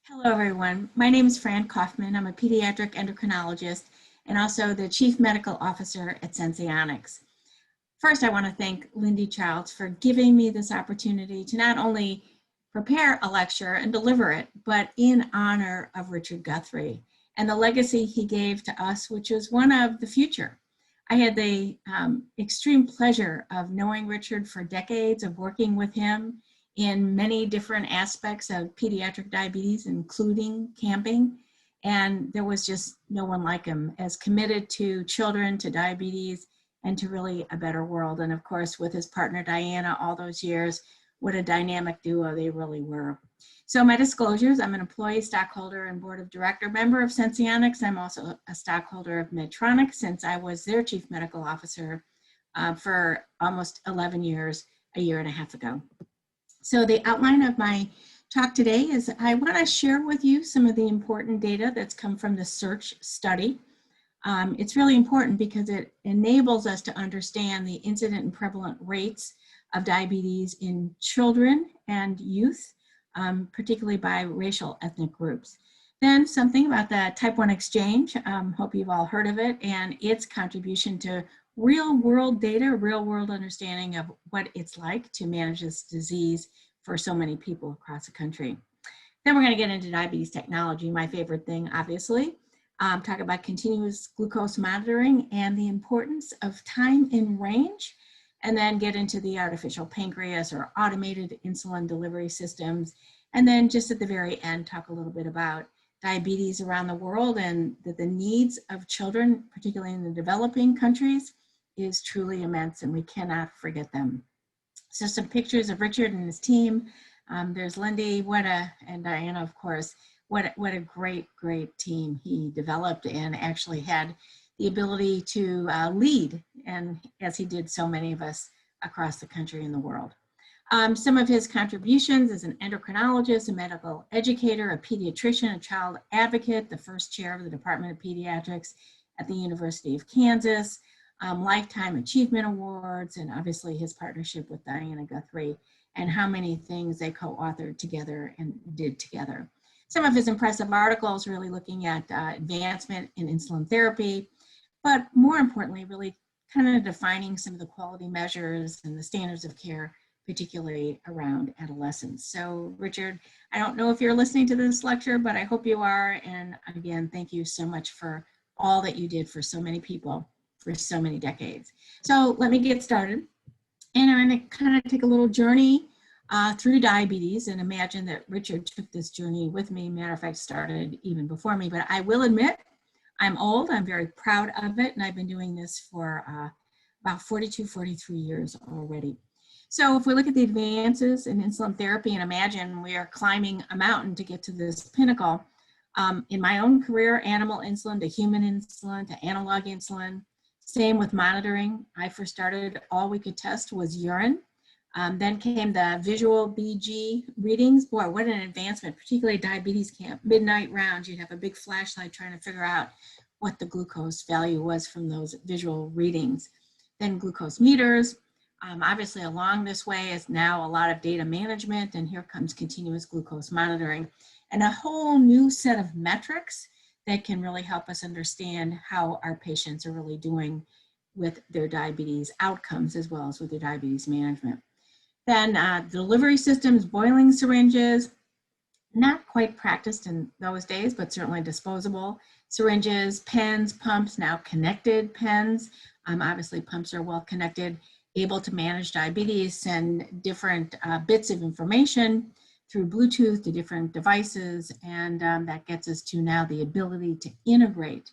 Hello, everyone. My name is Fran Kaufman. I'm a pediatric endocrinologist and also the Chief Medical Officer at Senseonics. First, I want to thank Lindy Childs for giving me this opportunity to not only prepare a lecture and deliver it, but in honor of Richard Guthrie and the legacy he gave to us, which is one of the future. I had the extreme pleasure of knowing Richard for decades, of working with him in many different aspects of pediatric diabetes, including camping. And there was just no one like him, as committed to children, to diabetes, and to really a better world. And of course, with his partner Diana all those years, what a dynamic duo they really were. So my disclosures: I'm an employee, stockholder, and board of director member of Senseonics. I'm also a stockholder of Medtronic since I was their chief medical officer for almost 11 years, a year and a half ago. So the outline of my talk today is I want to share with you some of the important data that's come from the SEARCH study. It's really important because it enables us to understand the incident and prevalent rates of diabetes in children and youth, particularly by racial ethnic groups. Then something about the type 1 exchange, hope you've all heard of it, and its contribution to real world data, real world understanding of what it's like to manage this disease for so many people across the country. Then we're going to get into diabetes technology, my favorite thing, obviously. Talk about continuous glucose monitoring and the importance of time in range, and then get into the artificial pancreas or automated insulin delivery systems. And then just at the very end, talk a little bit about diabetes around the world and that the needs of children, particularly in the developing countries, is truly immense, and we cannot forget them. So some pictures of Richard and his team. There's Lindy, and Diana, of course. What a great, great team he developed and actually had the ability to lead, and as he did so many of us across the country and the world. Some of his contributions as an endocrinologist, a medical educator, a pediatrician, a child advocate, the first chair of the Department of Pediatrics at the University of Kansas, Lifetime Achievement Awards, and obviously his partnership with Diana Guthrie, and how many things they co-authored together and did together. Some of his impressive articles really looking at advancement in insulin therapy, but more importantly, really kind of defining some of the quality measures and the standards of care, particularly around adolescence. So Richard, I don't know if you're listening to this lecture, but I hope you are. And again, thank you so much for all that you did for so many people for so many decades. So let me get started. And I'm going to kind of take a little journey through diabetes, and imagine that Richard took this journey with me. Matter of fact, started even before me, but I will admit I'm old. I'm very proud of it, and I've been doing this for about 42, 43 years already. So if we look at the advances in insulin therapy and imagine we are climbing a mountain to get to this pinnacle, in my own career, animal insulin to human insulin to analog insulin, same with monitoring. I first started, all we could test was urine. Then came the visual BG readings. Boy, what an advancement, particularly diabetes camp. Midnight rounds, you'd have a big flashlight trying to figure out what the glucose value was from those visual readings. Then glucose meters. Obviously along this way is now a lot of data management, and here comes continuous glucose monitoring and a whole new set of metrics that can really help us understand how our patients are really doing with their diabetes outcomes as well as with their diabetes management. Then delivery systems, boiling syringes, not quite practiced in those days, but certainly disposable syringes, pens, pumps, now connected pens. Obviously pumps are well connected, able to manage diabetes, send different bits of information through Bluetooth to different devices, and that gets us to now the ability to integrate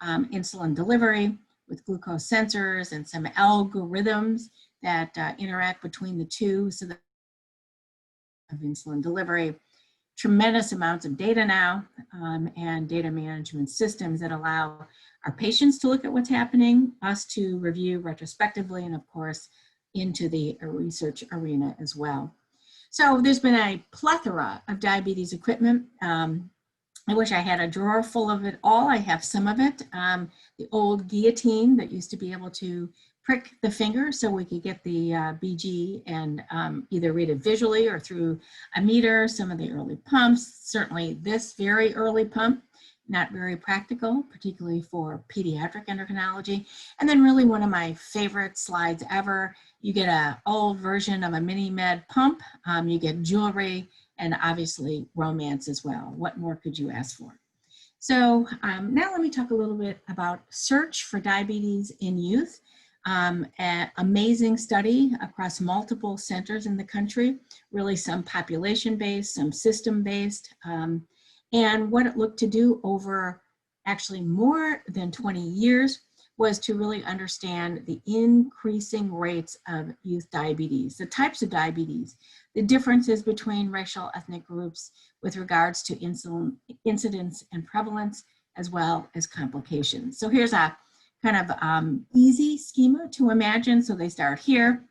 insulin delivery with glucose sensors and some algorithms that interact between the two so that of insulin delivery. Tremendous amounts of data now and data management systems that allow our patients to look at what's happening, us to review retrospectively, and of course into the research arena as well. So there's been a plethora of diabetes equipment. I wish I had a drawer full of it all. I have some of it. The old guillotine that used to be able to prick the finger so we could get the BG and either read it visually or through a meter. Some of the early pumps, certainly this very early pump, not very practical, particularly for pediatric endocrinology. And then really one of my favorite slides ever, you get an old version of a mini med pump, you get jewelry, and obviously romance as well. What more could you ask for? So now let me talk a little bit about search for diabetes in youth. An amazing study across multiple centers in the country, really some population-based, some system-based, and what it looked to do over actually more than 20 years was to really understand the increasing rates of youth diabetes, the types of diabetes, the differences between racial ethnic groups with regards to insulin incidence and prevalence, as well as complications. So here's a kind of easy schema to imagine. So they start here.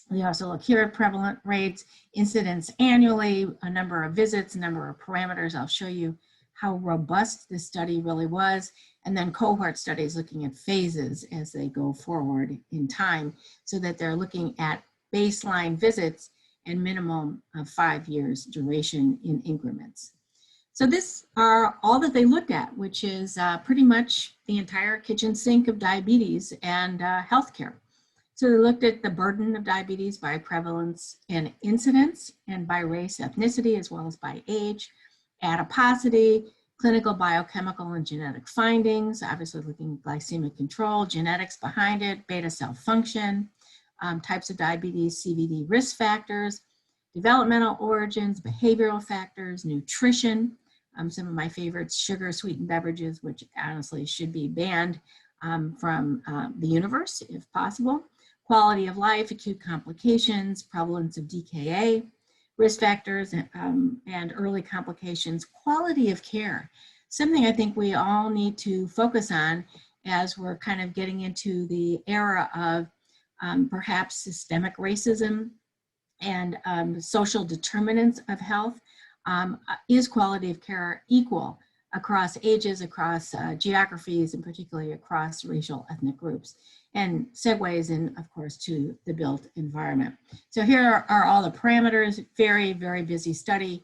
We also look here at prevalent rates, incidence annually, a number of visits, a number of parameters. I'll show you how robust this study really was, and then cohort studies looking at phases as they go forward in time so that they're looking at baseline visits and minimum of 5 years duration in increments. So this are all that they looked at, which is pretty much the entire kitchen sink of diabetes and healthcare. So they looked at the burden of diabetes by prevalence and incidence, and by race, ethnicity, as well as by age, adiposity, clinical, biochemical, and genetic findings, obviously looking at glycemic control, genetics behind it, beta cell function, types of diabetes, CVD risk factors, developmental origins, behavioral factors, nutrition, some of my favorites, sugar sweetened beverages, which honestly should be banned from the universe if possible, quality of life, acute complications, prevalence of DKA, risk factors and early complications, quality of care, something I think we all need to focus on as we're kind of getting into the era of perhaps systemic racism and social determinants of health. Is quality of care equal across ages, across geographies, and particularly across racial ethnic groups? And segues in, of course, to the built environment. So here are all the parameters, very, very busy study,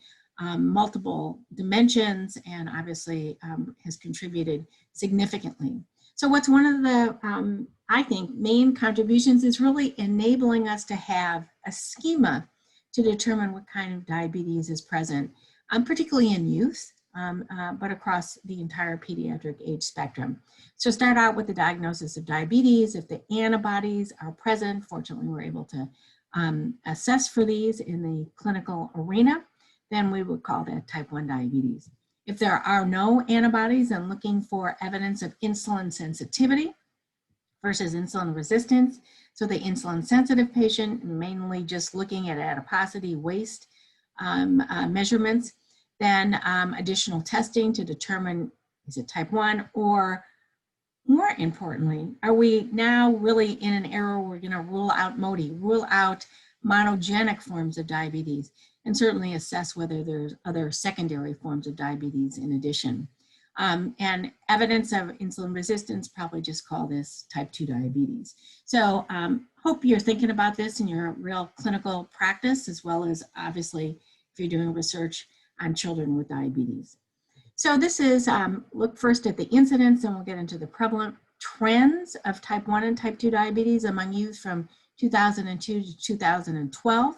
multiple dimensions, and obviously has contributed significantly. So what's one of the, I think, main contributions is really enabling us to have a schema to determine what kind of diabetes is present, particularly in youth, but across the entire pediatric age spectrum. So start out with the diagnosis of diabetes. If the antibodies are present, fortunately we're able to assess for these in the clinical arena, then we would call that type 1 diabetes. If there are no antibodies, then looking for evidence of insulin sensitivity versus insulin resistance. So the insulin sensitive patient, mainly just looking at adiposity, waist measurements, then additional testing to determine is it type 1, or more importantly, are we now really in an era where we're going to rule out MODY, rule out monogenic forms of diabetes, and certainly assess whether there's other secondary forms of diabetes in addition. And evidence of insulin resistance, probably just call this type 2 diabetes. So hope you're thinking about this in your real clinical practice, as well as obviously if you're doing research on children with diabetes. So this is, look first at the incidence, and we'll get into the prevalent trends of type 1 and type 2 diabetes among youth from 2002 to 2012.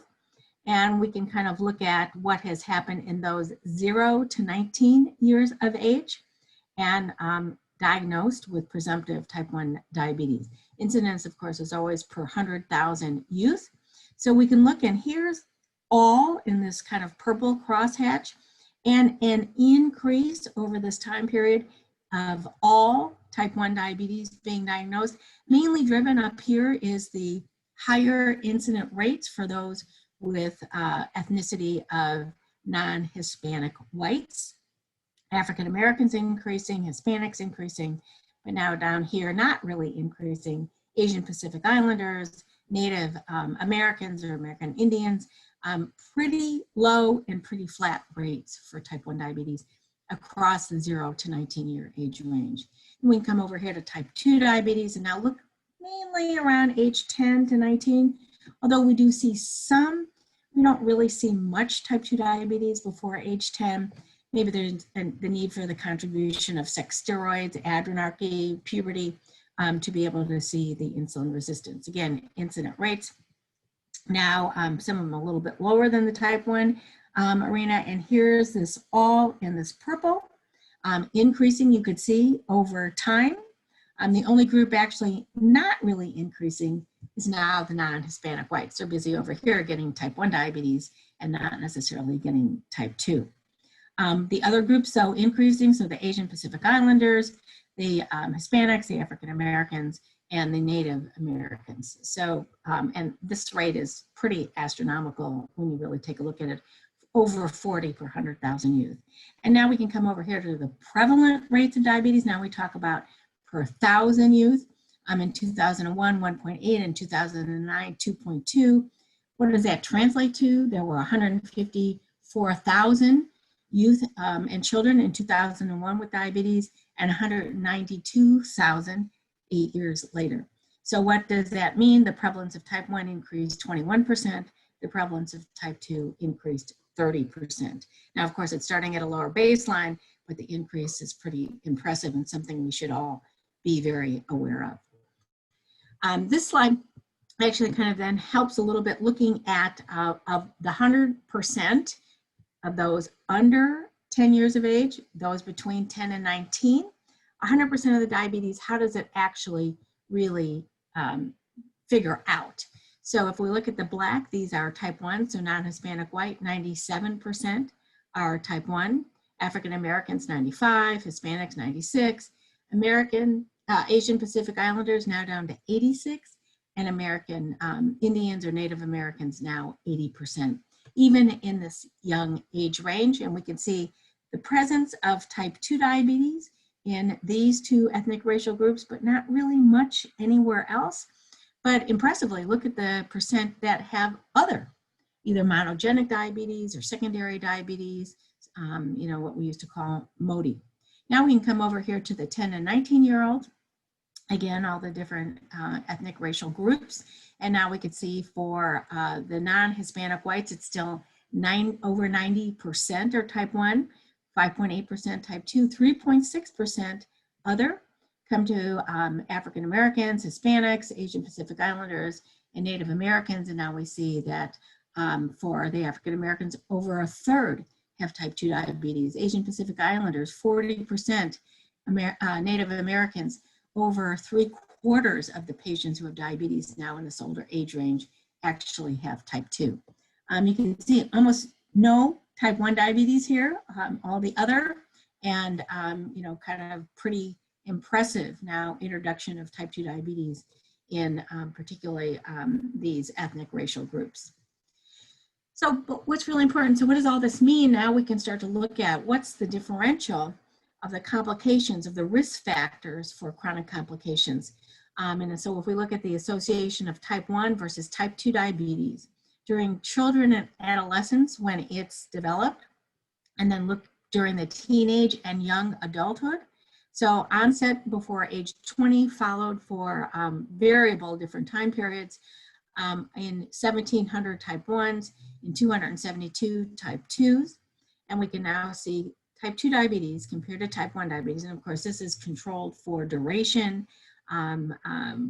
And we can kind of look at what has happened in those 0 to 19 years of age and diagnosed with presumptive type 1 diabetes. Incidence, of course, is always per 100,000 youth. So we can look, and here's all in this kind of purple crosshatch, and an increase over this time period of all type 1 diabetes being diagnosed. Mainly driven up here is the higher incident rates for those with ethnicity of non-Hispanic whites. African Americans increasing, Hispanics increasing, but now down here not really increasing. Asian Pacific Islanders, Native Americans or American Indians, pretty low and pretty flat rates for type 1 diabetes across the 0 to 19 year age range. And we can come over here to type 2 diabetes, and now look mainly around age 10 to 19. Although we do see some, we don't really see much type 2 diabetes before age 10. Maybe there's the need for the contribution of sex steroids, adrenarche, puberty, to be able to see the insulin resistance. Again, incident rates. Now, some of them a little bit lower than the type 1 arena. And here's this all in this purple, increasing, you could see over time. The only group actually not really increasing is now the non-Hispanic whites. They're busy over here getting type 1 diabetes and not necessarily getting type 2. The other groups, though, increasing, so the Asian Pacific Islanders, the Hispanics, the African Americans, and the Native Americans. So, and this rate is pretty astronomical when you really take a look at it, over 40 per 100,000 youth. And now we can come over here to the prevalent rates of diabetes. Now we talk about per 1,000 youth. In 2001, 1.8, in 2009, 2.2. What does that translate to? There were 154,000 youth and children in 2001 with diabetes, and 192,000 8 years later. So what does that mean? The prevalence of type 1 increased 21%. The prevalence of type 2 increased 30%. Now, of course, it's starting at a lower baseline, but the increase is pretty impressive and something we should all be very aware of. This slide actually kind of then helps a little bit looking at of the 100% of those under 10 years of age, those between 10 and 19, 100% of the diabetes, how does it actually really figure out? So if we look at the black, these are type 1, so non-Hispanic white, 97% are type 1, African Americans 95, Hispanics 96, Asian Pacific Islanders now down to 86, and American Indians or Native Americans now 80%, even in this young age range. And we can see the presence of type 2 diabetes in these two ethnic racial groups, but not really much anywhere else. But impressively, look at the percent that have other, either monogenic diabetes or secondary diabetes, you know, what we used to call MODY. Now we can come over here to the 10 and 19-year-old. Again, all the different ethnic racial groups. And now we could see for the non-Hispanic whites, it's still over 90% are type 1, 5.8% type 2, 3.6% other. Come to African Americans, Hispanics, Asian Pacific Islanders, and Native Americans. And now we see that for the African Americans, over a third have type 2 diabetes. Asian Pacific Islanders, 40%. Native Americans, over 3/4 of the patients who have diabetes now in this older age range actually have type 2. You can see almost no type 1 diabetes here, all the other, and you know, kind of pretty impressive now introduction of type 2 diabetes in particularly these ethnic racial groups. So but what's really important, so what does all this mean? Now we can start to look at what's the differential of the complications, of the risk factors for chronic complications. And so if we look at the association of type 1 versus type 2 diabetes during children and adolescence when it's developed, and then look during the teenage and young adulthood. So onset before age 20, followed for variable different time periods, in 1,700 type 1s, in 272 type 2s. And we can now see type 2 diabetes compared to type 1 diabetes. And of course, this is controlled for duration,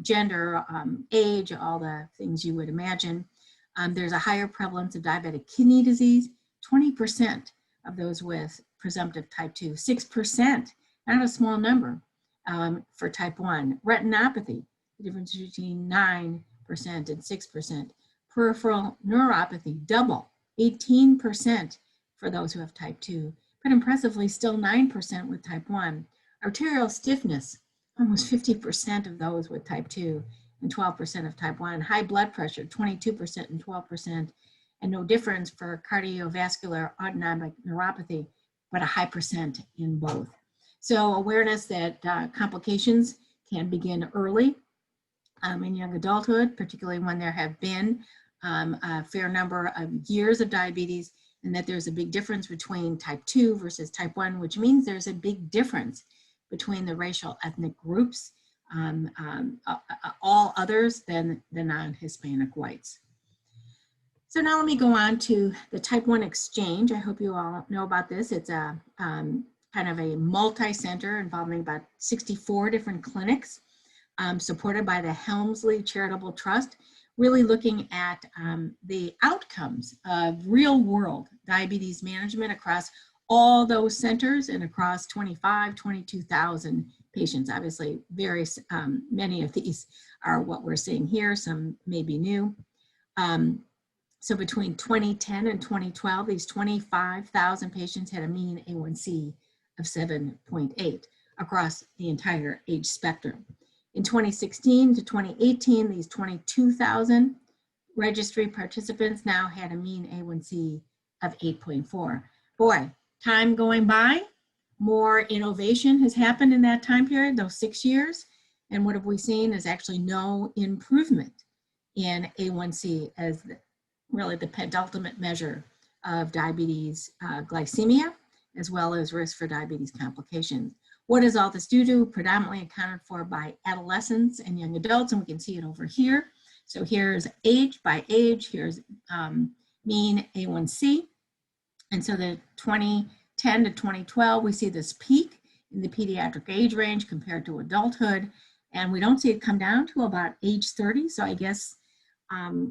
gender, age, all the things you would imagine. There's a higher prevalence of diabetic kidney disease, 20% of those with presumptive type 2, 6%, not a small number for type 1. Retinopathy, the difference between 9% and 6%. Peripheral neuropathy, double, 18% for those who have type 2, but impressively still 9% with type 1. Arterial stiffness, almost 50% of those with type 2 and 12% of type 1. High blood pressure, 22% and 12%, and no difference for cardiovascular autonomic neuropathy, but a high percent in both. So awareness that complications can begin early in young adulthood, particularly when there have been a fair number of years of diabetes, and that there's a big difference between type 2 versus type 1, which means there's a big difference between the racial ethnic groups all others than the non-Hispanic whites. So now let me go on to the type 1 exchange. I hope you all know about this. It's a kind of a multi-center involving about 64 different clinics, supported by the Helmsley Charitable Trust, really looking at the outcomes of real-world diabetes management across all those centers and across 22,000 patients. Obviously, many of these are what we're seeing here. Some may be new. So between 2010 and 2012, these 25,000 patients had a mean A1C of 7.8 across the entire age spectrum. In 2016 to 2018, these 22,000 registry participants now had a mean A1C of 8.4. Boy, time going by, more innovation has happened in that time period, those 6 years. And what have we seen is actually no improvement in A1C as really the penultimate measure of diabetes glycemia, as well as risk for diabetes complications. What does all this due to? Predominantly accounted for by adolescents and young adults, and we can see it over here. So here's age by age, here's mean A1C. And so the 2010 to 2012, we see this peak in the pediatric age range compared to adulthood, and we don't see it come down to about age 30. So I guess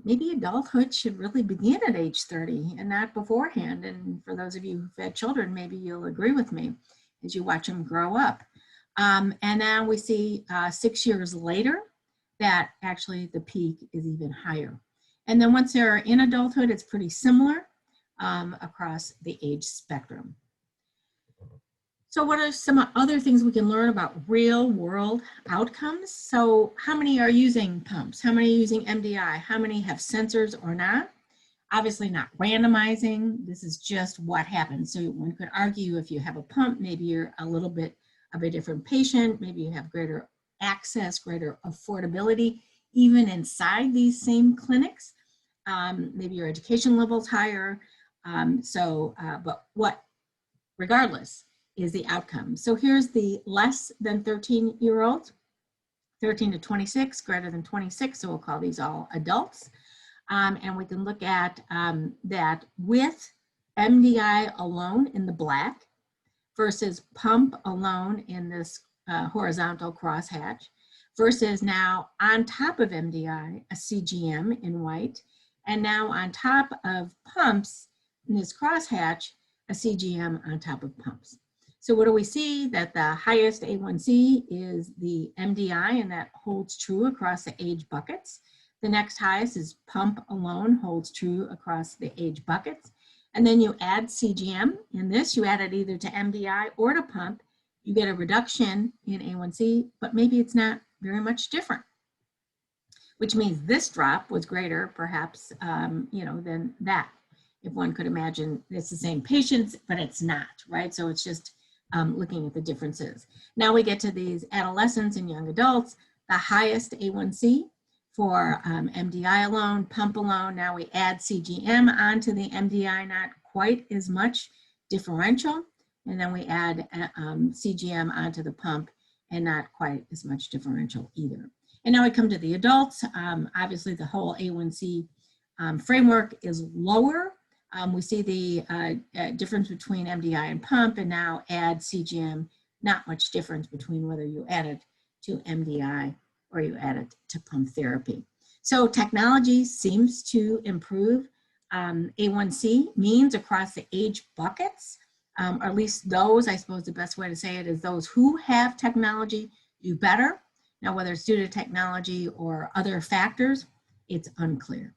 maybe adulthood should really begin at age 30 and not beforehand. And for those of you who've had children, maybe you'll agree with me as you watch them grow up. And now we see 6 years later that actually the peak is even higher. And then once they're in adulthood, it's pretty similar across the age spectrum. So what are some other things we can learn about real world outcomes? So how many are using pumps? How many are using MDI? How many have sensors or not? Obviously not randomizing. This is just what happens. So one could argue if you have a pump, maybe you're a little bit of a different patient. Maybe you have greater access, greater affordability, even inside these same clinics. Maybe your education level's higher. But what, regardless, is the outcome. So here's the less than 13-year-olds, 13 to 26, greater than 26, so we'll call these all adults. And we can look at that with MDI alone in the black versus pump alone in this horizontal crosshatch versus now on top of MDI, a CGM in white, and now on top of pumps in this crosshatch, a CGM on top of pumps. So what do we see? That the highest A1C is the MDI, and that holds true across the age buckets. The next highest is pump alone, holds true across the age buckets. And then you add CGM. In this, you add it either to MDI or to pump. You get a reduction in A1C, but maybe it's not very much different, which means this drop was greater, perhaps, than that. If one could imagine it's the same patients, but it's not, right? So it's just looking at the differences. Now we get to these adolescents and young adults, the highest A1C for MDI alone, pump alone. Now we add CGM onto the MDI, not quite as much differential. And then we add CGM onto the pump and not quite as much differential either. And now we come to the adults. Obviously the whole A1C framework is lower. We see the difference between MDI and pump, and now add CGM, not much difference between whether you add it to MDI or you add it to pump therapy. So technology seems to improve A1C means across the age buckets, or at least those, I suppose the best way to say it is those who have technology do better. Now, whether it's due to technology or other factors, it's unclear.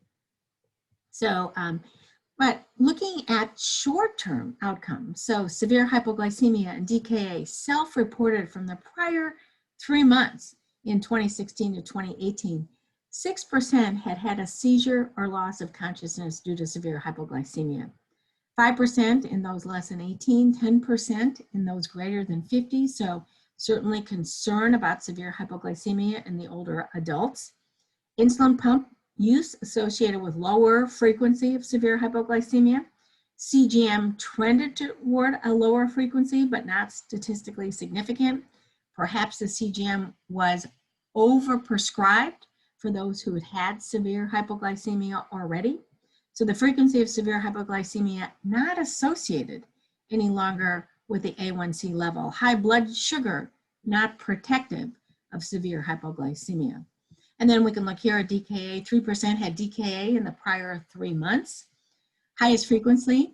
So, but looking at short-term outcomes, so severe hypoglycemia and DKA self-reported from the prior 3 months in 2016 to 2018, 6% had had a seizure or loss of consciousness due to severe hypoglycemia. 5% in those less than 18, 10% in those greater than 50. So certainly concern about severe hypoglycemia in the older adults. Insulin pump use associated with lower frequency of severe hypoglycemia. CGM trended toward a lower frequency, but not statistically significant. Perhaps the CGM was overprescribed for those who had had severe hypoglycemia already. So the frequency of severe hypoglycemia not associated any longer with the A1C level. High blood sugar not protective of severe hypoglycemia. And then we can look here at DKA. 3% had DKA in the prior 3 months. Highest frequency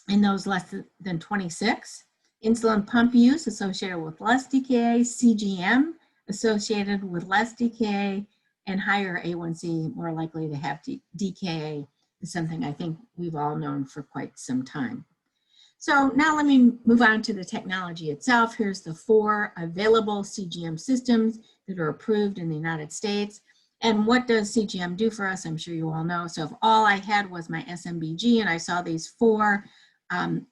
in those less than 26. Insulin pump use associated with less DKA. CGM associated with less DKA, and higher A1C more likely to have DKA is something I think we've all known for quite some time. So now let me move on to the technology itself. Here's the 4 available CGM systems that are approved in the United States. And what does CGM do for us? I'm sure you all know. So if all I had was my SMBG and I saw these 4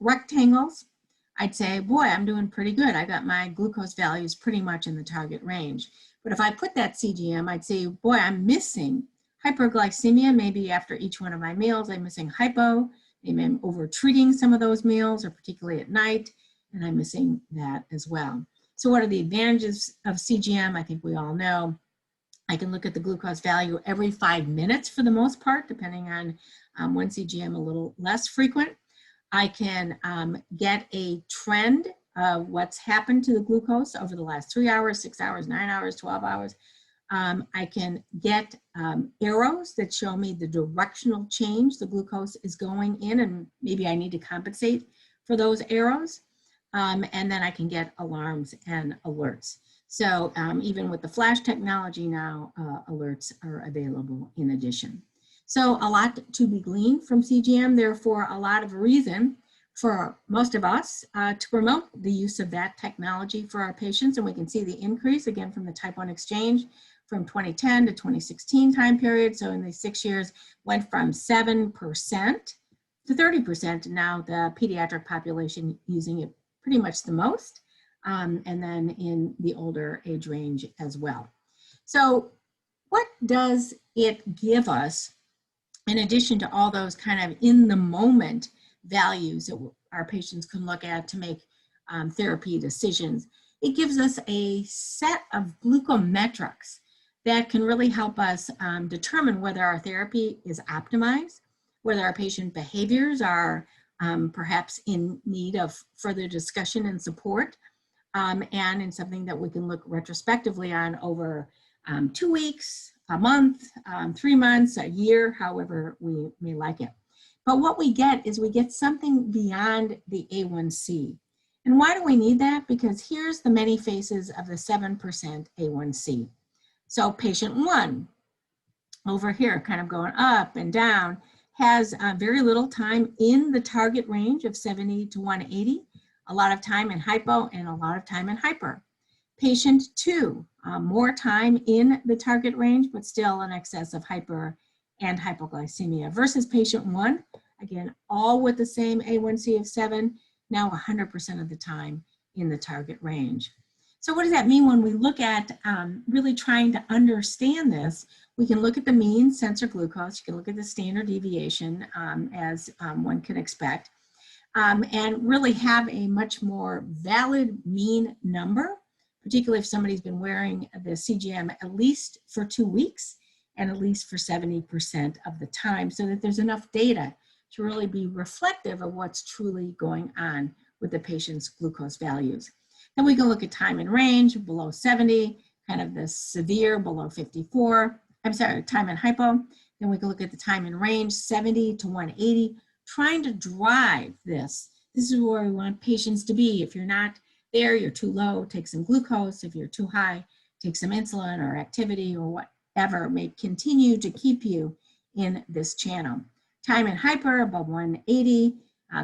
rectangles, I'd say, boy, I'm doing pretty good. I got my glucose values pretty much in the target range. But if I put that CGM, I'd say, boy, I'm missing hyperglycemia. Maybe after each one of my meals, I'm missing hypo. Maybe I'm over-treating some of those meals, or particularly at night, and I'm missing that as well. So what are the advantages of CGM? I think we all know. I can look at the glucose value every 5 minutes for the most part, depending on one CGM a little less frequent. I can get a trend of what's happened to the glucose over the last 3 hours, 6 hours, 9 hours, 12 hours. I can get arrows that show me the directional change the glucose is going in, and maybe I need to compensate for those arrows. And then I can get alarms and alerts. So even with the flash technology now, alerts are available in addition. So a lot to be gleaned from CGM, therefore a lot of reason for most of us to promote the use of that technology for our patients. And we can see the increase again from the type 1 exchange from 2010 to 2016 time period. So in these 6 years went from 7% to 30%. Now the pediatric population using it pretty much the most, and then in the older age range as well. So what does it give us in addition to all those kind of in the moment values that our patients can look at to make therapy decisions? It gives us a set of glucometrics that can really help us determine whether our therapy is optimized, whether our patient behaviors are perhaps in need of further discussion and support, and in something that we can look retrospectively on over 2 weeks, a month, 3 months, a year, however we may like it. But what we get is we get something beyond the A1C. And why do we need that? Because here's the many faces of the 7% A1C. So patient 1 over here, kind of going up and down, has very little time in the target range of 70 to 180, a lot of time in hypo and a lot of time in hyper. Patient 2, more time in the target range, but still in excess of hyper and hypoglycemia, versus patient 1, again, all with the same A1C of 7, now 100% of the time in the target range. So what does that mean when we look at really trying to understand this? We can look at the mean sensor glucose, you can look at the standard deviation as one can expect, and really have a much more valid mean number, particularly if somebody's been wearing the CGM at least for 2 weeks and at least for 70% of the time, so that there's enough data to really be reflective of what's truly going on with the patient's glucose values. Then we can look at time in range below 70, kind of the severe below 54, I'm sorry, time in hypo. Then we can look at the time in range 70 to 180, trying to drive this. This is where we want patients to be. If you're not there, you're too low, take some glucose. If you're too high, take some insulin or activity or whatever may continue to keep you in this channel. Time in hyper above 180,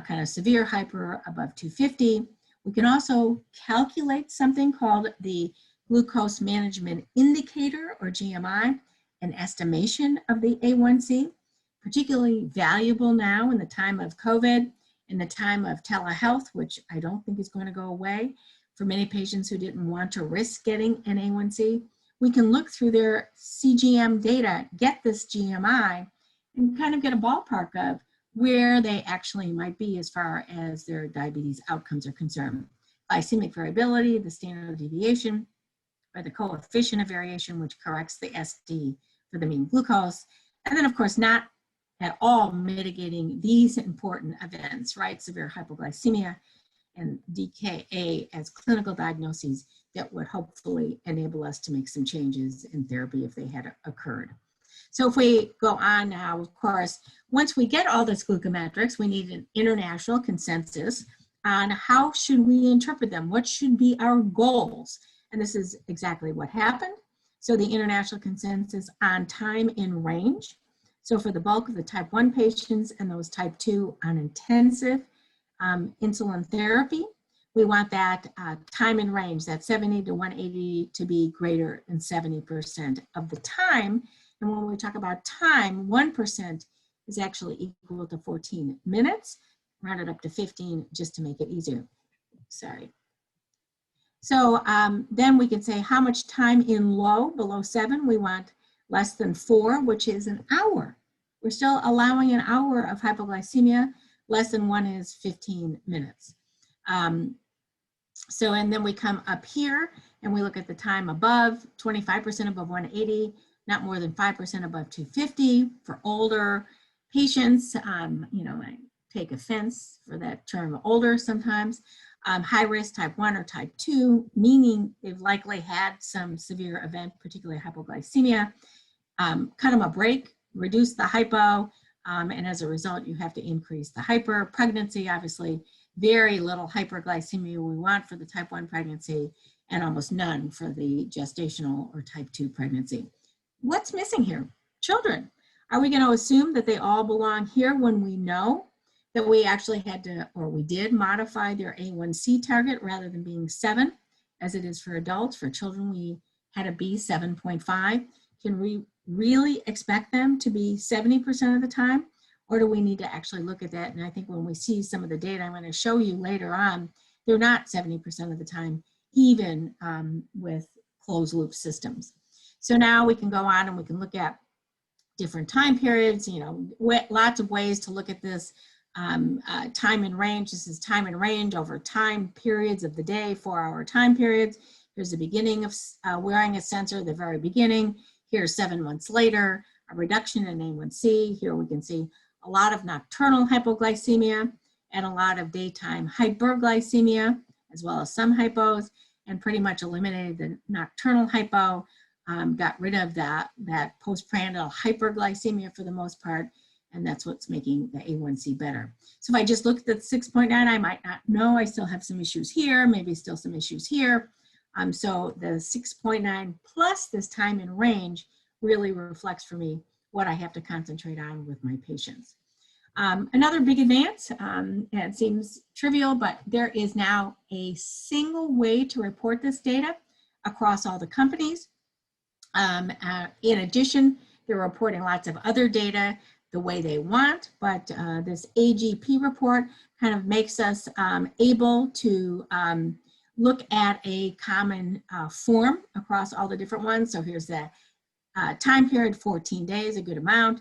kind of severe hyper above 250. We can also calculate something called the glucose management indicator, or GMI, an estimation of the A1C, particularly valuable now in the time of COVID, in the time of telehealth, which I don't think is going to go away for many patients who didn't want to risk getting an A1C. We can look through their CGM data, get this GMI, and kind of get a ballpark of where they actually might be as far as their diabetes outcomes are concerned. Glycemic variability, the standard deviation, by the coefficient of variation, which corrects the SD for the mean glucose. And then, of course, not at all mitigating these important events, right? Severe hypoglycemia and DKA as clinical diagnoses that would hopefully enable us to make some changes in therapy if they had occurred. So if we go on now, of course, once we get all this glucometrics, we need an international consensus on how should we interpret them? What should be our goals? And this is exactly what happened. So the international consensus on time in range. So for the bulk of the type 1 patients and those type 2 on intensive insulin therapy, we want that time in range, that 70 to 180 to be greater than 70% of the time. And when we talk about time, 1% is actually equal to 14 minutes, rounded up to 15 just to make it easier. Sorry. So then we can say how much time in low, below 7, we want less than 4, which is an hour. We're still allowing an hour of hypoglycemia. Less than 1 is 15 minutes. So, and then we come up here and we look at the time above, 25% above 180, not more than 5% above 250 for older patients. You know, I take offense for that term older sometimes. High risk type 1 or type 2, meaning they've likely had some severe event, particularly hypoglycemia. Cut them a break, reduce the hypo, and as a result, you have to increase the hyper. Pregnancy, obviously, very little hyperglycemia we want for the type 1 pregnancy and almost none for the gestational or type 2 pregnancy. What's missing here? Children. Are we going to assume that they all belong here when we know that we actually had to, or we did modify their A1C target rather than being 7, as it is for adults? For children, we had to be 7.5. Can we really expect them to be 70% of the time? Or do we need to actually look at that? And I think when we see some of the data I'm going to show you later on, they're not 70% of the time, even with closed loop systems. So now we can go on and we can look at different time periods, you know, lots of ways to look at this. Time in range, this is time in range over time periods of the day, 4-hour time periods. Here's the beginning of wearing a sensor, the very beginning. Here's 7 months later, a reduction in A1C. Here we can see a lot of nocturnal hypoglycemia and a lot of daytime hyperglycemia, as well as some hypos, and pretty much eliminated the nocturnal hypo, got rid of that postprandial hyperglycemia for the most part, and that's what's making the A1C better. So if I just looked at 6.9, I might not know. I still have some issues here, maybe still some issues here. So the 6.9 plus this time in range really reflects for me what I have to concentrate on with my patients. Another big advance, and it seems trivial, but there is now a single way to report this data across all the companies. In addition, they're reporting lots of other data the way they want, but this AGP report kind of makes us able to look at a common form across all the different ones. So here's the time period, 14 days, a good amount.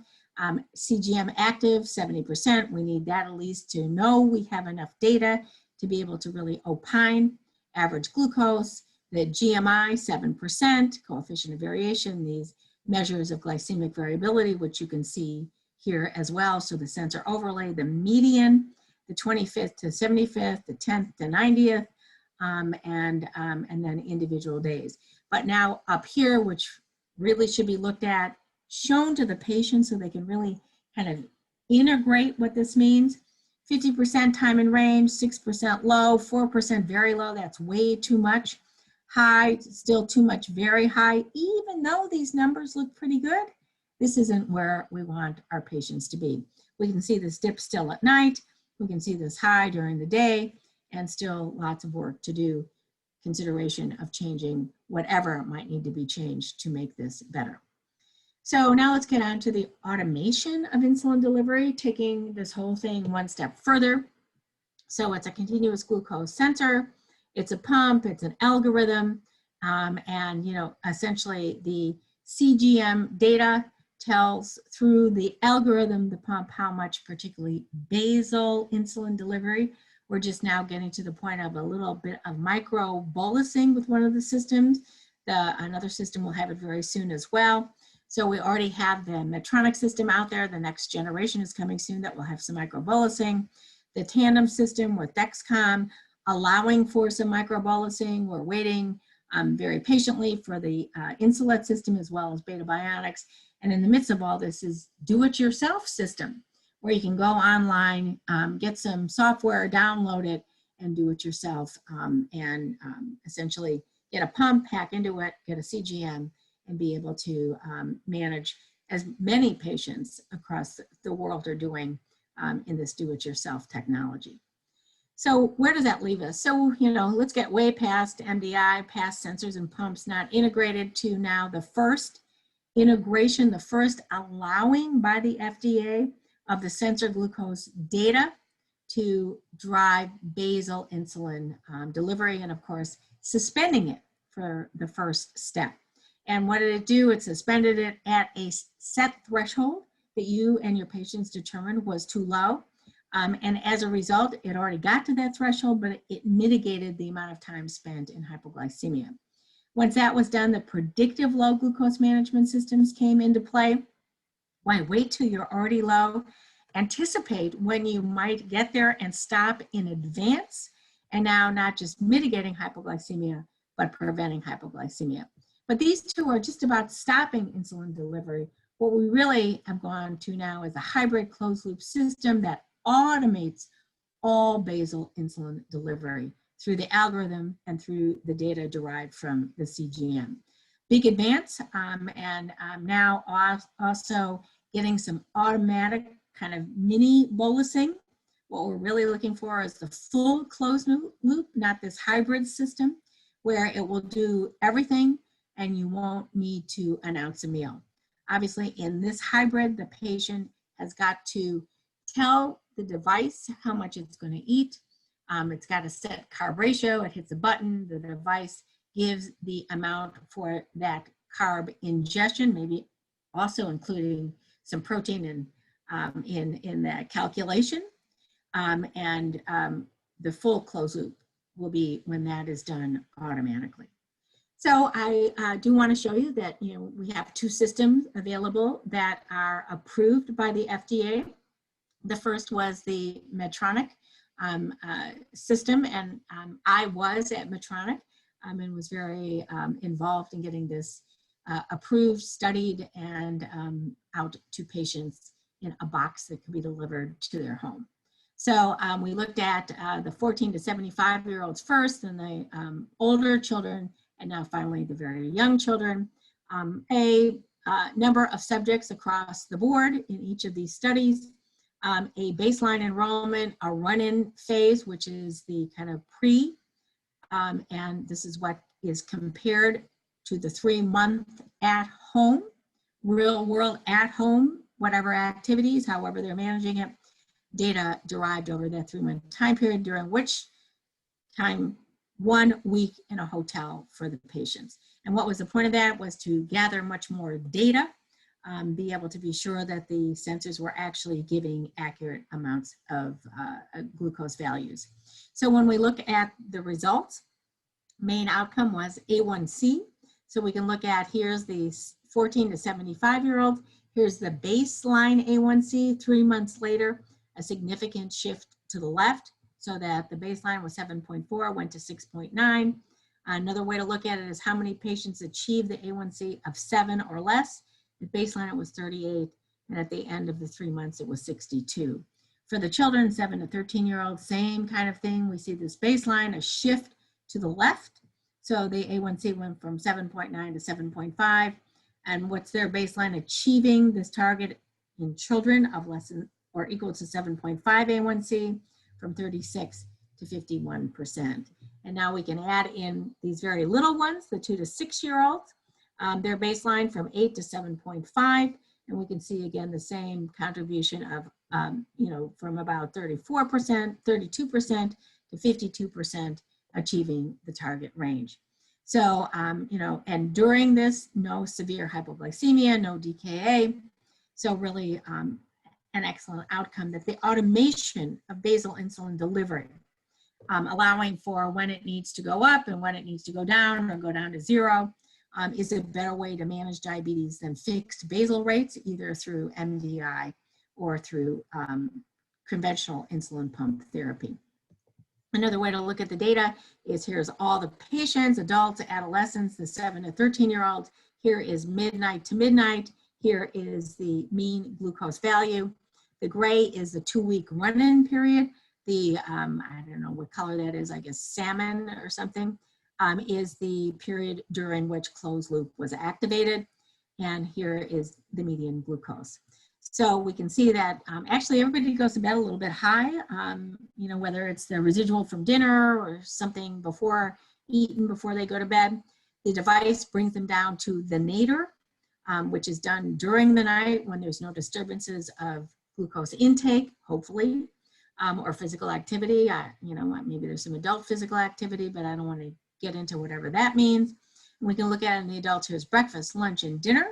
CGM active, 70%. We need that at least to know we have enough data to be able to really opine. Average glucose, the GMI, 7%, coefficient of variation, these measures of glycemic variability, which you can see here as well. So the sensor overlay, the median, the 25th to 75th, the 10th to 90th, and then individual days. But now up here, which really should be looked at, shown to the patient so they can really kind of integrate what this means. 50% time in range, 6% low, 4% very low, that's way too much. High, still too much, very high. Even though these numbers look pretty good, this isn't where we want our patients to be. We can see this dip still at night. We can see this high during the day, and still lots of work to do, consideration of changing whatever might need to be changed to make this better. So now let's get on to the automation of insulin delivery, taking this whole thing one step further. So it's a continuous glucose sensor, it's a pump, it's an algorithm, and you know, essentially the CGM data tells through the algorithm, the pump, how much particularly basal insulin delivery. We're just now getting to the point of a little bit of micro bolusing with one of the systems. Another system will have it very soon as well. So we already have the Medtronic system out there. The next generation is coming soon that will have some microbolusing. The Tandem system with Dexcom allowing for some microbolusing. We're waiting very patiently for the Insulet system as well as Beta Bionics. And in the midst of all this is do-it-yourself system, where you can go online, get some software, download it, and do it yourself, and essentially get a pump, hack into it, get a CGM, and be able to manage as many patients across the world are doing in this do-it-yourself technology. So where does that leave us? So, let's get way past MDI, past sensors and pumps not integrated, to now the first integration, the first allowing by the FDA of the sensor glucose data to drive basal insulin delivery, and of course, suspending it for the first step. And what did it do? It suspended it at a set threshold that you and your patients determined was too low. And as a result, it already got to that threshold, but it mitigated the amount of time spent in hypoglycemia. Once that was done, the predictive low glucose management systems came into play. Why wait till you're already low? Anticipate when you might get there and stop in advance. And now not just mitigating hypoglycemia, but preventing hypoglycemia. But these two are just about stopping insulin delivery. What we really have gone to now is a hybrid closed loop system that automates all basal insulin delivery through the algorithm and through the data derived from the CGM. Big advance, and now also getting some automatic kind of mini bolusing. What we're really looking for is the full closed loop, not this hybrid system, where it will do everything and you won't need to announce a meal. Obviously, in this hybrid, the patient has got to tell the device how much it's going to eat. It's got a set carb ratio. It hits a button. The device gives the amount for that carb ingestion, maybe also including some protein in that calculation. And the full closed loop will be when that is done automatically. So I do want to show you that we have two systems available that are approved by the FDA. The first was the Medtronic system, and I was at Medtronic and was very involved in getting this approved, studied, and out to patients in a box that could be delivered to their home. So we looked at the 14 to 75-year-olds first, and the older children, and now finally the very young children. A number of subjects across the board in each of these studies. A baseline enrollment, a run-in phase, which is the kind of pre, and this is what is compared to the 3-month at home, real world at home, whatever activities, however they're managing it, data derived over that 3-month time period, during which time 1 week in a hotel for the patients. And what was the point of that? Was to gather much more data, be able to be sure that the sensors were actually giving accurate amounts of glucose values. So when we look at the results, main outcome was A1C. So we can look at, here's the 14 to 75-year-old, here's the baseline A1C 3 months later, a significant shift to the left, so that the baseline was 7.4, went to 6.9. Another way to look at it is how many patients achieved the A1C of 7 or less. At baseline, it was 38, and at the end of the 3 months, it was 62. For the children, 7 to 13-year-olds, same kind of thing. We see this baseline, a shift to the left. So the A1C went from 7.9 to 7.5. And what's their baseline achieving this target in children of less than or equal to 7.5 A1C, from 36 to 51%. And now we can add in these very little ones, the 2 to 6-year-olds, their baseline from 8 to 7.5, and we can see again the same contribution of, from about 34%, 32% to 52% achieving the target range. So, and during this, no severe hypoglycemia, no DKA. So really an excellent outcome, that the automation of basal insulin delivery, allowing for when it needs to go up and when it needs to go down or go down to 0, is a better way to manage diabetes than fixed basal rates, either through MDI or through conventional insulin pump therapy. Another way to look at the data is here's all the patients, adults, adolescents, the 7 to 13-year-olds. Here is midnight to midnight. Here is the mean glucose value. The gray is the 2-week run-in period. The, I don't know what color that is, I guess salmon or something, is the period during which closed loop was activated. And here is the median glucose. So we can see that actually everybody goes to bed a little bit high, you know, whether it's the residual from dinner or something before eaten before they go to bed. The device brings them down to the nadir, which is done during the night when there's no disturbances of glucose intake, hopefully, or physical activity. You know, maybe there's some adult physical activity, but I don't want to get into whatever that means. And we can look at it in the adults, here's breakfast, lunch, and dinner.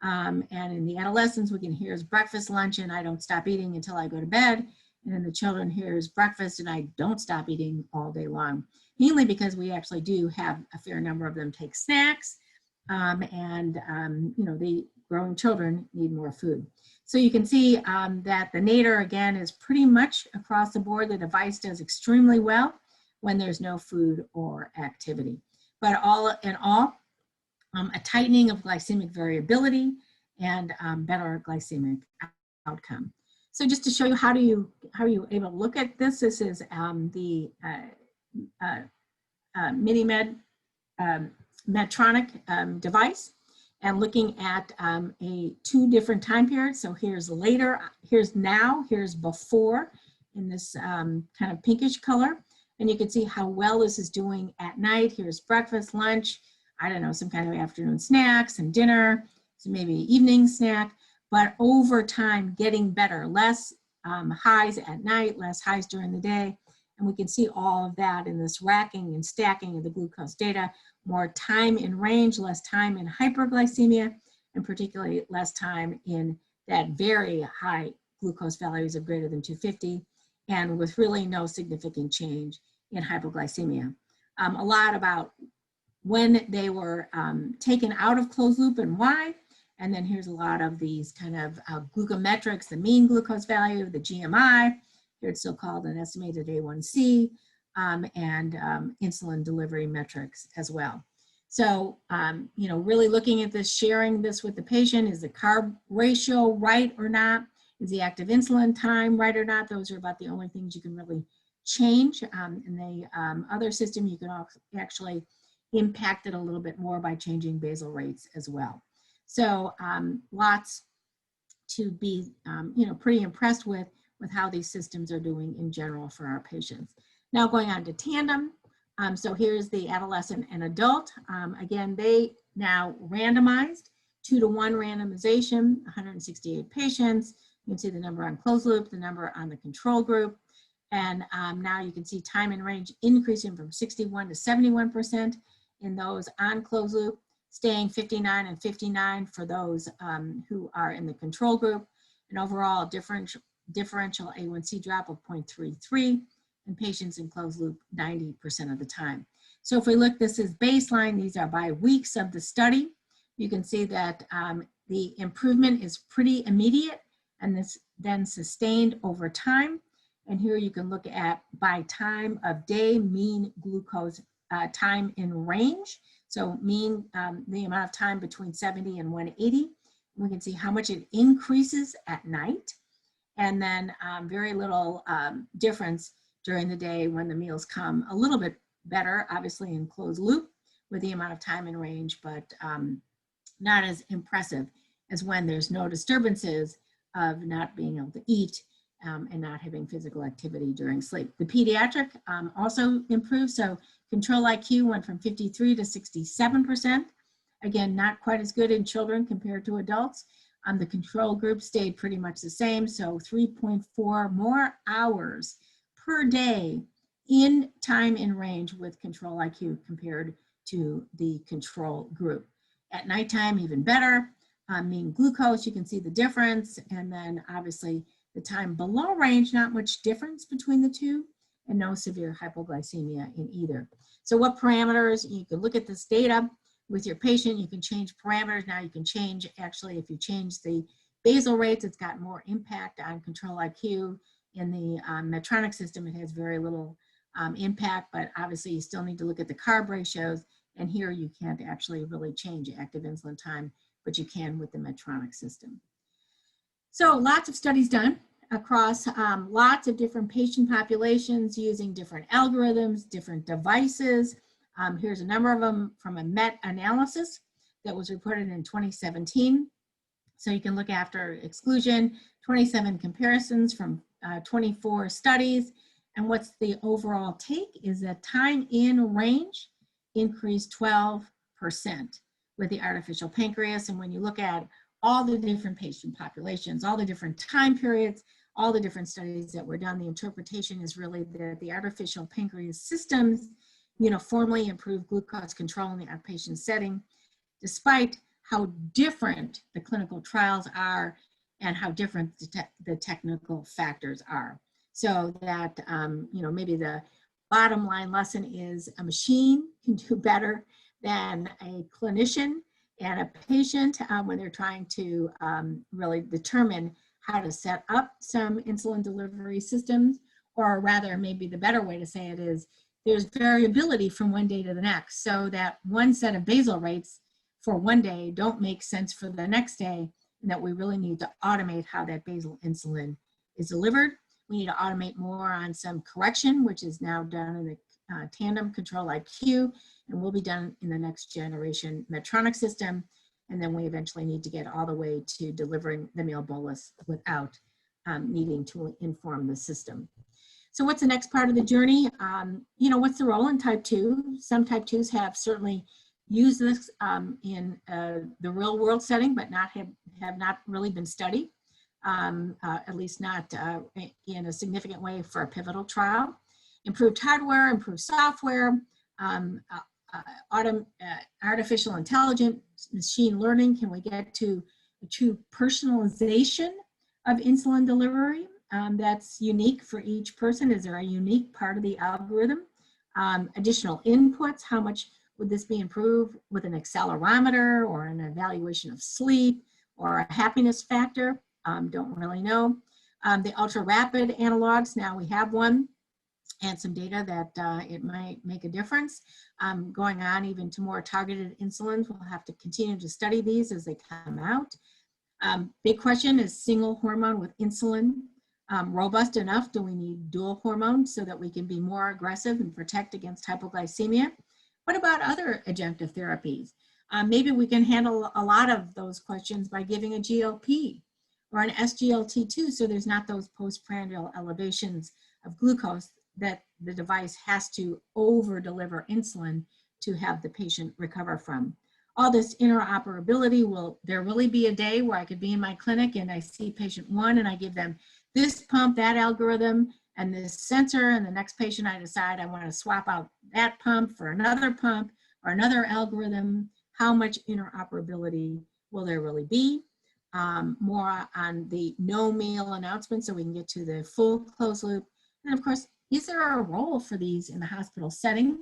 And in the adolescents, we can here's breakfast, lunch, and I don't stop eating until I go to bed. And in the children, here's breakfast, and I don't stop eating all day long. Mainly because we actually do have a fair number of them take snacks. You know, the growing children need more food. So you can see that the nadir, again, is pretty much across the board. The device does extremely well when there's no food or activity. But all in all, a tightening of glycemic variability and better glycemic outcome. So just to show you how are you able to look at this, this is the Medtronic device, and looking at 2 different time periods. So here's later, here's now, here's before in this kind of pinkish color. And you can see how well this is doing at night. Here's breakfast, lunch, I don't know, some kind of afternoon snacks and dinner, so maybe evening snack, but over time getting better, less highs at night, less highs during the day. And we can see all of that in this racking and stacking of the glucose data, more time in range, less time in hyperglycemia, and particularly less time in that very high glucose values of greater than 250, and with really no significant change in hypoglycemia. A lot about when they were taken out of closed loop and why. And then here's a lot of these kind of glucometrics, the mean glucose value, the GMI, here it's still called an estimated A1C, and insulin delivery metrics as well. So, you know, really looking at this, sharing this with the patient, is the carb ratio right or not? Is the active insulin time right or not? Those are about the only things you can really change. In the other system, you can actually impact it a little bit more by changing basal rates as well. So lots to be, you know, pretty impressed with how these systems are doing in general for our patients. Now going on to Tandem. So here's the adolescent and adult. Again, they now randomized 2-to-1 randomization, 168 patients. You can see the number on closed loop, the number on the control group. And now you can see time in range increasing from 61 to 71% in those on closed loop, staying 59 and 59 for those who are in the control group. And overall differential A1C drop of 0.33, and patients in closed loop 90% of the time. So if we look, this is baseline, these are by weeks of the study. You can see that the improvement is pretty immediate, and this then sustained over time. And here you can look at by time of day, mean glucose time in range. So mean the amount of time between 70 and 180. We can see how much it increases at night. And then very little difference during the day when the meals come. A little bit better, obviously, in closed loop with the amount of time in range, but not as impressive as when there's no disturbances of not being able to eat and not having physical activity during sleep. The pediatric also improved. So control IQ went from 53 to 67%. Again, not quite as good in children compared to adults. The control group stayed pretty much the same. So 3.4 more hours per day in time in range with control IQ compared to the control group. At nighttime, even better. Mean glucose, you can see the difference. And then obviously the time below range, not much difference between the two, and no severe hypoglycemia in either. So what parameters, you can look at this data. with your patient. You can change parameters. Now you can change, actually, if you change the basal rates, it's got more impact on control IQ. In the Medtronic system, it has very little impact, but obviously you still need to look at the carb ratios. And here you can't actually really change active insulin time, but you can with the Medtronic system. So lots of studies done across lots of different patient populations using different algorithms, different devices. Here's a number of them from a meta-analysis that was reported in 2017. So you can look after exclusion, 27 comparisons from 24 studies. And what's the overall take is that time in range increased 12% with the artificial pancreas. And when you look at all the different patient populations, all the different time periods, all the different studies that were done, the interpretation is really that the artificial pancreas systems uniformly improve glucose control in the outpatient setting, despite how different the clinical trials are and how different the technical factors are. So that, maybe the bottom line lesson is a machine can do better than a clinician and a patient when they're trying to really determine how to set up some insulin delivery systems, or rather, maybe the better way to say it is there's variability from one day to the next, so that one set of basal rates for one day don't make sense for the next day, and that we really need to automate how that basal insulin is delivered. We need to automate more on some correction, which is now done in the tandem control IQ, and will be done in the next generation Medtronic system. And then we eventually need to get all the way to delivering the meal bolus without needing to inform the system. So what's the next part of the journey? What's the role in type 2? Some type 2s have certainly used this in the real world setting, but have not really been studied, at least not in a significant way for a pivotal trial. Improved hardware, improved software, artificial intelligence, machine learning. Can we get to a true personalization of insulin delivery that's unique for each person? Is there a unique part of the algorithm? Additional inputs, how much would this be improved with an accelerometer or an evaluation of sleep or a happiness factor? Don't really know. The ultra rapid analogs, now we have one and some data that it might make a difference. Going on even to more targeted insulins, we'll have to continue to study these as they come out. Big question, is single hormone with insulin robust enough? Do we need dual hormones so that we can be more aggressive and protect against hypoglycemia? What about other adjunctive therapies? Maybe we can handle a lot of those questions by giving a GLP or an SGLT2, so there's not those postprandial elevations of glucose that the device has to over-deliver insulin to have the patient recover from. All this interoperability, will there really be a day where I could be in my clinic and I see patient one and I give them this pump, that algorithm, and this sensor, and the next patient I decide I want to swap out that pump for another pump or another algorithm? How much interoperability will there really be? More on the no meal announcement so we can get to the full closed loop. And of course, is there a role for these in the hospital setting?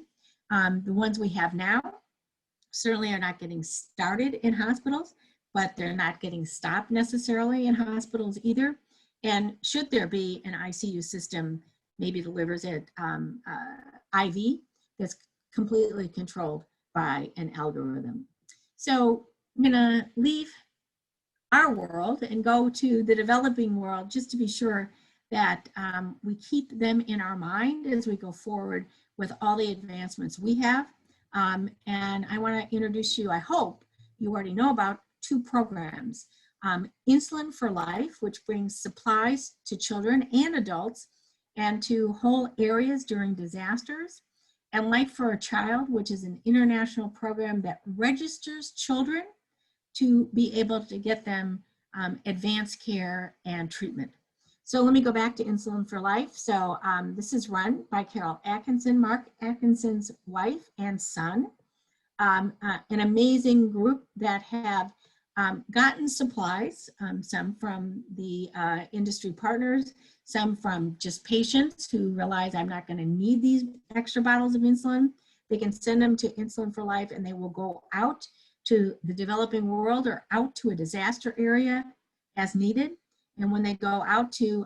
The ones we have now certainly are not getting started in hospitals, but they're not getting stopped necessarily in hospitals either. And should there be an ICU system, maybe delivers it IV, that's completely controlled by an algorithm. So I'm gonna leave our world and go to the developing world just to be sure that we keep them in our mind as we go forward with all the advancements we have. And I want to introduce you, I hope you already know about, two programs. Insulin for Life, which brings supplies to children and adults and to whole areas during disasters. And Life for a Child, which is an international program that registers children to be able to get them advanced care and treatment. So let me go back to Insulin for Life. So this is run by Carol Atkinson, Mark Atkinson's wife and son, an amazing group that have gotten supplies, some from the industry partners, some from just patients who realize I'm not going to need these extra bottles of insulin. They can send them to Insulin for Life, and they will go out to the developing world or out to a disaster area as needed. And when they go out to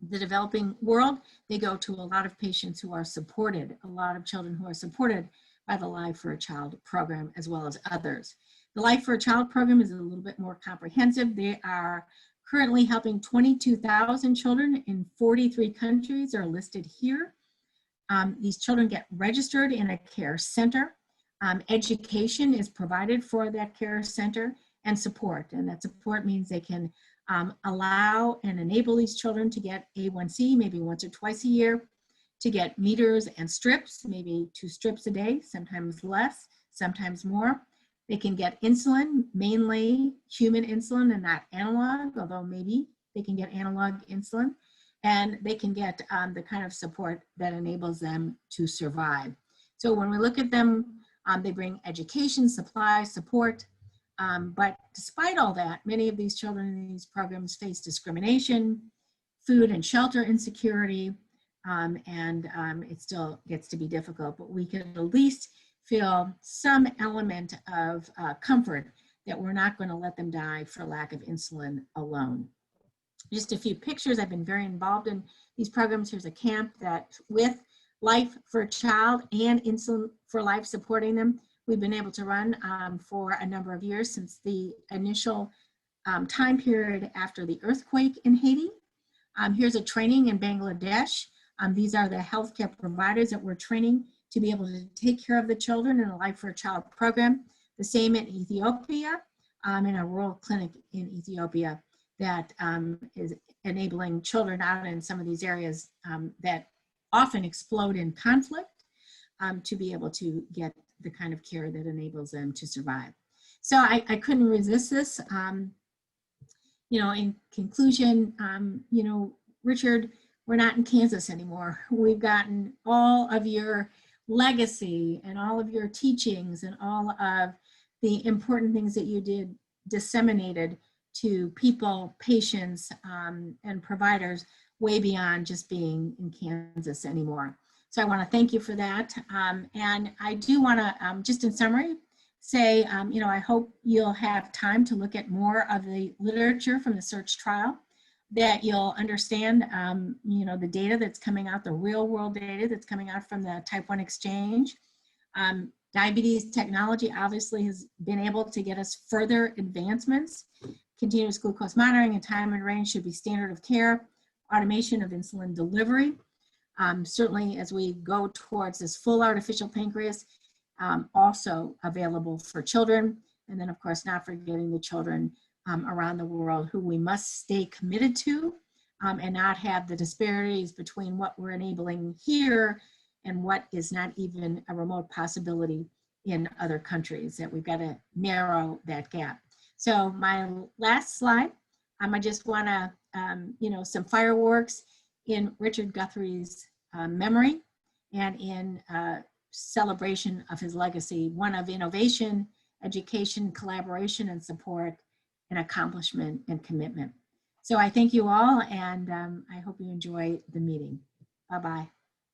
the developing world, they go to a lot of patients who are supported, a lot of children who are supported by the Life for a Child program, as well as others. The Life for a Child program is a little bit more comprehensive. They are currently helping 22,000 children in 43 countries are listed here. These children get registered in a care center. Education is provided for that care center, and support. And that support means they can allow and enable these children to get A1C maybe once or twice a year, to get meters and strips, maybe 2 strips a day, sometimes less, sometimes more. They can get insulin, mainly human insulin and not analog, although maybe they can get analog insulin. And they can get the kind of support that enables them to survive. So when we look at them, they bring education, supplies, support. But despite all that, many of these children in these programs face discrimination, food and shelter insecurity, and it still gets to be difficult. But we can at least feel some element of comfort that we're not going to let them die for lack of insulin alone. Just a few pictures. I've been very involved in these programs. Here's a camp that with Life for a Child and Insulin for Life supporting them, we've been able to run for a number of years since the initial time period after the earthquake in Haiti. Here's a training in Bangladesh. These are the healthcare providers that we're training to be able to take care of the children in a Life for a Child program. The same in Ethiopia, in a rural clinic in Ethiopia that is enabling children out in some of these areas that often explode in conflict to be able to get the kind of care that enables them to survive. So I couldn't resist this. In conclusion, Richard, we're not in Kansas anymore. We've gotten all of your legacy and all of your teachings and all of the important things that you did disseminated to people, patients, and providers way beyond just being in Kansas anymore. So I want to thank you for that. And I do want to, just in summary, say, I hope you'll have time to look at more of the literature from the SEARCH trial, that you'll understand, the data that's coming out, the real world data that's coming out from the Type 1 exchange. Diabetes technology obviously has been able to get us further advancements. Continuous glucose monitoring and time and range should be standard of care. Automation of insulin delivery. Certainly as we go towards this full artificial pancreas, also available for children. And then of course, not forgetting the children around the world who we must stay committed to and not have the disparities between what we're enabling here and what is not even a remote possibility in other countries, that we've got to narrow that gap. So my last slide, I just want to, some fireworks in Richard Guthrie's memory and in celebration of his legacy, one of innovation, education, collaboration, and support, and accomplishment and commitment. So I thank you all, and I hope you enjoy the meeting. Bye-bye.